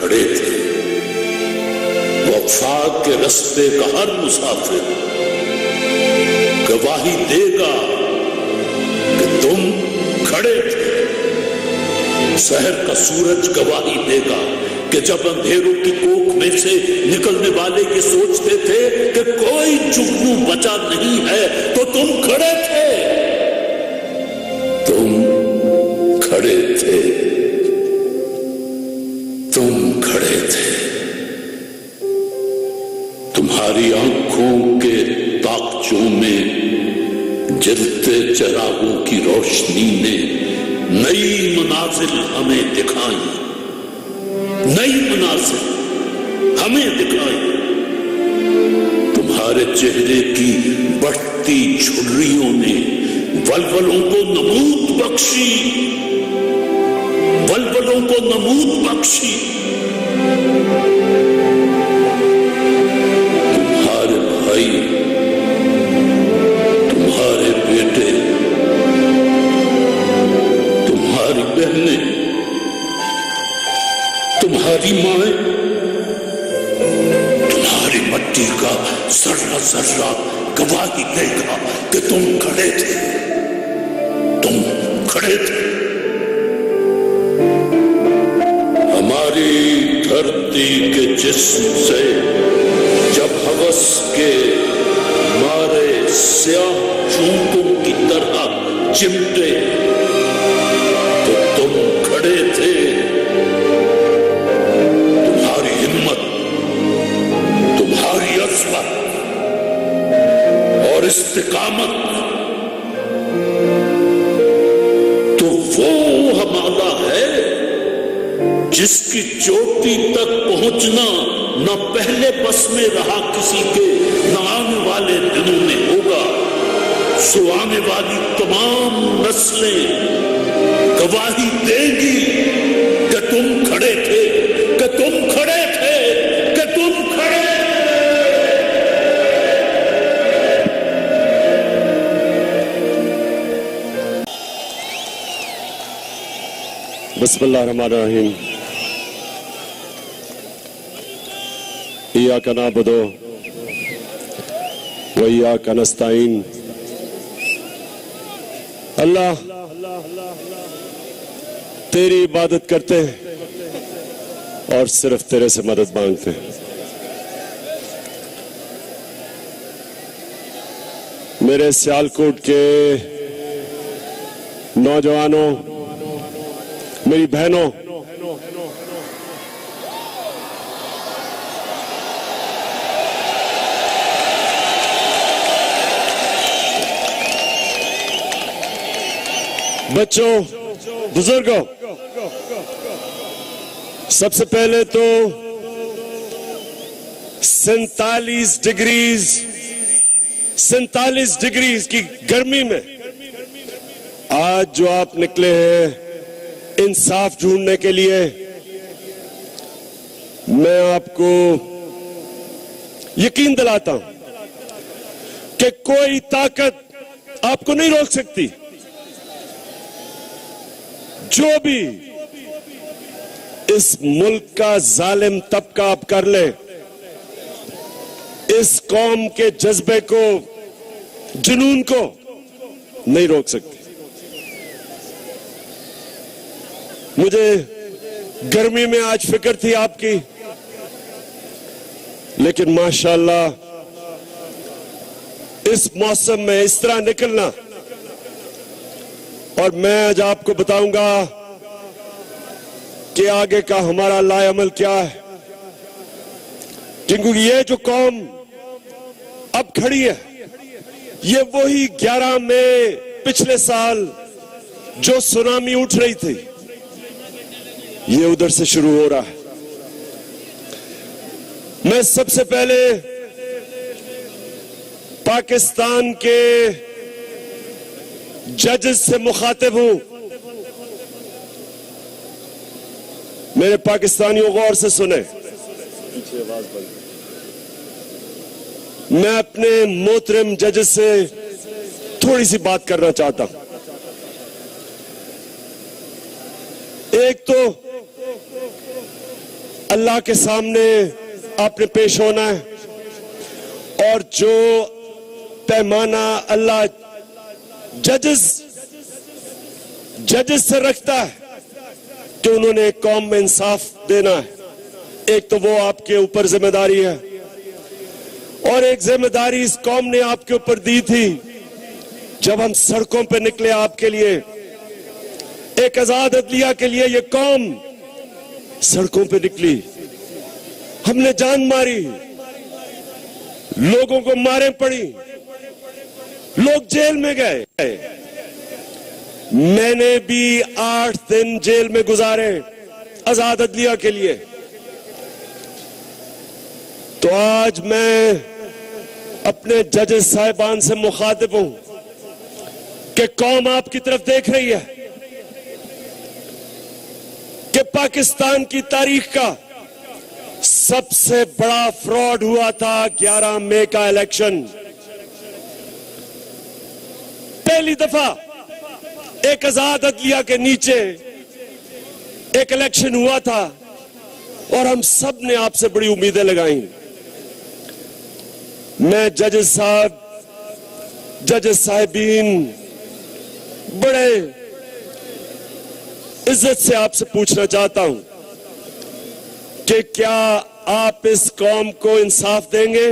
खड़े थे। वफाक के रास्ते का हर मुसाफिर गवाही देगा कि तुम खड़े थे। शहर का सूरज गवाही देगा कि जब अंधेरों की कोख में से निकलने वाले ये सोचते थे कि कोई जुगनू बचा नहीं है, तो तुम खड़े थे। तुम खड़े थे, तुम खड़े थे। तुम्हारी आंखों के ताकचों में जलते चिरागों की रोशनी ने नई मनाजिल हमें दिखाई, नई मनाजिल हमें दिखाई। तुम्हारे चेहरे की बढ़ती झुर्रियों ने वलवलों को नमूद बख्शी, वलवलों को नमूद बख्शी। तुम्हारे भाई, तुम्हारे बेटे, तुम्हारी बहनें, तुम्हारी माएं, तुम्हारी मट्टी का जर्रा जर्रा गवाही देगा कि तुम खड़े थे, तुम खड़े थे। हमारी धरती के जिस्म से जब हवस के मारे स्याह चूकों की तरह चिमटे, तो तुम खड़े थे। तुम्हारी हिम्मत, तुम्हारी अज़मत और इस्तिकामत तो वो हमारा है जिसकी चोटी तक पहुंचना न पहले बस में रहा किसी के, न आने वाले दिनों में होगा। सो आने वाली तमाम नस्लें गवाही देंगी कि तुम खड़े थे, कि तुम खड़े थे, कि तुम खड़े थे। बिस्मिल्लाह रहमान रहीम। इय्याका नअबुदु व इय्याका नस्तईन। अल्लाह, तेरी इबादत करते हैं और सिर्फ तेरे से मदद मांगते हैं। मेरे सियालकोट के नौजवानों, मेरी बहनों, बच्चों, बुजुर्गों, सबसे पहले तो 47 डिग्रीज की गर्मी में आज जो आप निकले हैं इंसाफ ढूंढने के लिए, मैं आपको यकीन दिलाता हूं कि कोई ताकत आपको नहीं रोक सकती। जो भी इस मुल्क का जालिम तबका आप कर ले, इस कौम के जज्बे को, जुनून को नहीं रोक सकती। मुझे गर्मी में आज फिक्र थी आपकी, लेकिन माशाअल्लाह इस मौसम में इस तरह निकलना, और मैं आज आपको बताऊंगा कि आगे का हमारा लाएअमल क्या है। क्योंकि ये जो कौम अब खड़ी है, ये वही 11 मई पिछले साल जो सुनामी उठ रही थी, ये उधर से शुरू हो रहा है। मैं सबसे पहले पाकिस्तान के जजेस से मुखातिब हूं। मेरे पाकिस्तानियों गौर से सुने, मैं अपने मोहतरम जजेस से थोड़ी सी बात करना चाहता हूं। एक तो अल्लाह के सामने आपने पेश होना है, और जो पैमाना अल्लाह जजेस से रखता है कि उन्होंने एक कौम में इंसाफ देना है, एक तो वो आपके ऊपर जिम्मेदारी है, और एक जिम्मेदारी इस कौम ने आपके ऊपर दी थी जब हम सड़कों पर निकले आपके लिए, एक आजाद अदलिया के लिए। ये कौम सड़कों पे निकली, हमने जान मारी, लोगों को मारे पड़ी, लोग जेल में गए। मैंने भी 8 दिन जेल में गुजारे आजाद अदलिया के लिए। तो आज मैं अपने जजेस साहिबान से मुखातिब हूं कि कौम आपकी तरफ देख रही है कि पाकिस्तान की तारीख का सबसे बड़ा फ्रॉड हुआ था 11 मई का इलेक्शन। पहली दफा एक आजाद अदलिया के नीचे एक इलेक्शन हुआ था और हम सब ने आपसे बड़ी उम्मीदें लगाई। मैं जजेस साहब, जजेस साहिबीन, बड़े इज्जत से आपसे पूछना चाहता हूं कि क्या आप इस कौम को इंसाफ देंगे?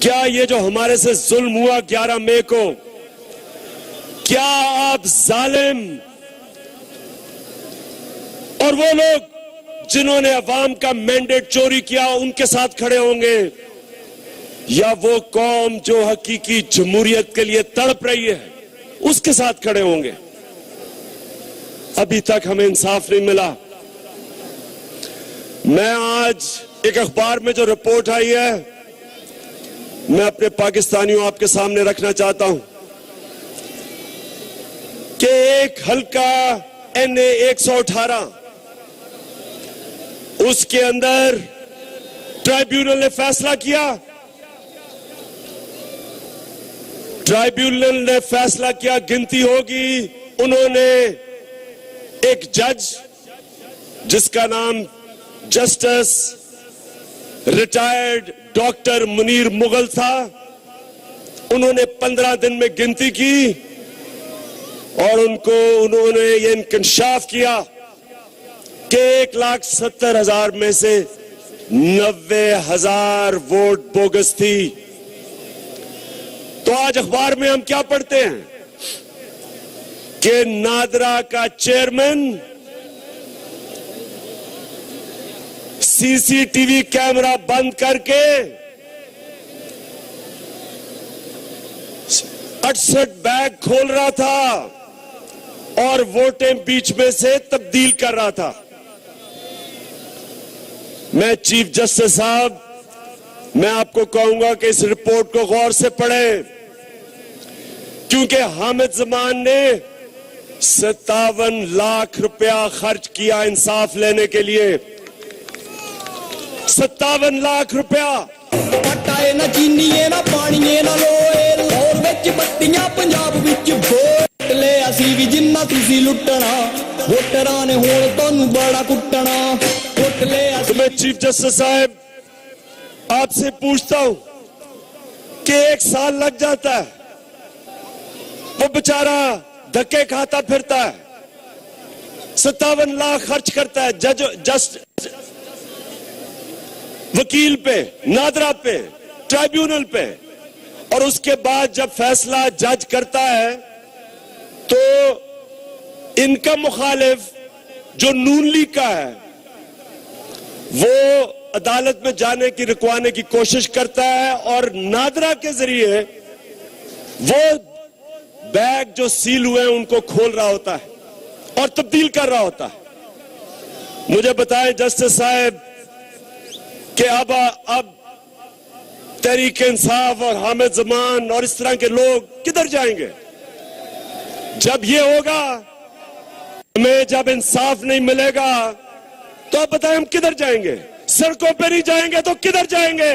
क्या ये जो हमारे से जुल्म हुआ 11 मई को, क्या आप जालिम और वो लोग जिन्होंने अवाम का मैंडेट चोरी किया उनके साथ खड़े होंगे, या वो कौम जो हकीकी जमहूरियत के लिए तड़प रही है उसके साथ खड़े होंगे? अभी तक हमें इंसाफ नहीं मिला। मैं आज एक अखबार में जो रिपोर्ट आई है मैं अपने पाकिस्तानियों आपके सामने रखना चाहता हूं कि एक हल्का NA 118 उसके अंदर ट्राइब्यूनल ने फैसला किया। ट्राइब्यूनल ने फैसला किया, गिनती होगी। उन्होंने एक जज जिसका नाम justice retired doctor Munir Mughal था, उन्होंने 15 दिन में गिनती की और उन्होंने ये इंकशाफ किया कि 1,70,000 में से 90,000 वोट बोगस थी। तो आज अखबार में हम क्या पढ़ते हैं कि नादरा का चेयरमैन CCTV कैमरा बंद करके 68 बैग खोल रहा था और वोटें बीच में से तब्दील कर रहा था। मैं चीफ जस्टिस साहब, मैं आपको कहूंगा कि इस रिपोर्ट को गौर से पढ़ें, क्योंकि हामिद जमान ने 57 लाख रुपया खर्च किया इंसाफ लेने के लिए। 57 लाख रुपया। पटाए ना चीनीए ना पानीए ना लोए, लाहौर विच बत्तियां पंजाब विच वोट ले असी भी जिन्ना तुसी लुटना, वोटरां ने हुण तुहानू बड़ा कुटना, वोट ले असी। तो मैं चीफ जस्टिस साहब आपसे पूछता हूं कि 1 साल लग जाता है, वो बेचारा धक्के खाता फिरता है, 57 लाख खर्च करता है जस्ट वकील पे, नादरा पे, ट्राइब्यूनल पे, और उसके बाद जब फैसला जज करता है तो इनका मुखालिफ जो नून लीग का है वो अदालत में जाने की रुकवाने की कोशिश करता है और नादरा के जरिए वो बैग जो सील हुए हैं उनको खोल रहा होता है और तब्दील कर रहा होता है। मुझे बताएं जस्टिस साहब कि अब तहरीक इंसाफ और हामिद जमान और इस तरह के लोग किधर जाएंगे? जब ये होगा, हमें जब इंसाफ नहीं मिलेगा तो आप बताएं हम किधर जाएंगे? सड़कों पे नहीं जाएंगे तो किधर जाएंगे?